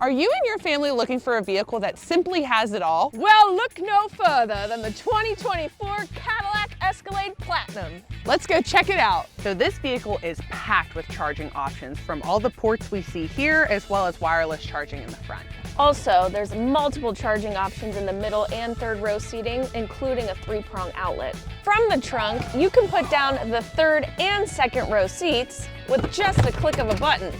Are you and your family looking for a vehicle that simply has it all? Well, look no further than the 2024 Cadillac Escalade Platinum. Let's go check it out. So this vehicle is packed with charging options from all the ports we see here, as well as wireless charging in the front. Also, there's multiple charging options in the middle and third row seating, including a 3-prong outlet. From the trunk, you can put down the third and second row seats with just a click of a button.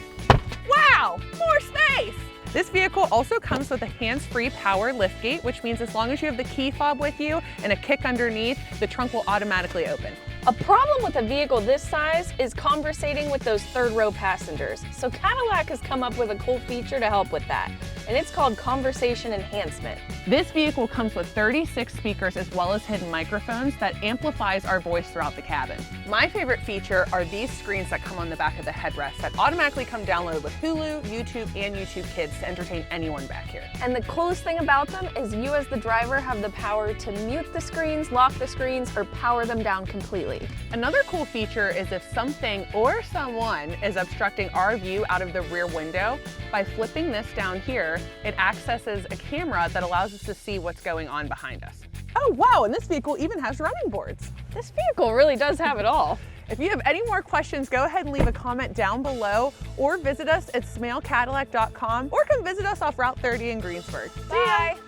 Wow, more space! This vehicle also comes with a hands-free power liftgate, which means as long as you have the key fob with you and a kick underneath, the trunk will automatically open. A problem with a vehicle this size is conversating with those third row passengers. So Cadillac has come up with a cool feature to help with that, and it's called Conversation Enhancement. This vehicle comes with 36 speakers as well as hidden microphones that amplifies our voice throughout the cabin. My favorite feature are these screens that come on the back of the headrest that automatically come downloaded with Hulu, YouTube, and YouTube Kids to entertain anyone back here. And the coolest thing about them is you as the driver have the power to mute the screens, lock the screens, or power them down completely. Another cool feature is if something or someone is obstructing our view out of the rear window, by flipping this down here, it accesses a camera that allows us to see what's going on behind us. Oh wow, and this vehicle even has running boards. This vehicle really does have it all. If you have any more questions, go ahead and leave a comment down below or visit us at smailcadillac.com or come visit us off Route 30 in Greensburg. Bye.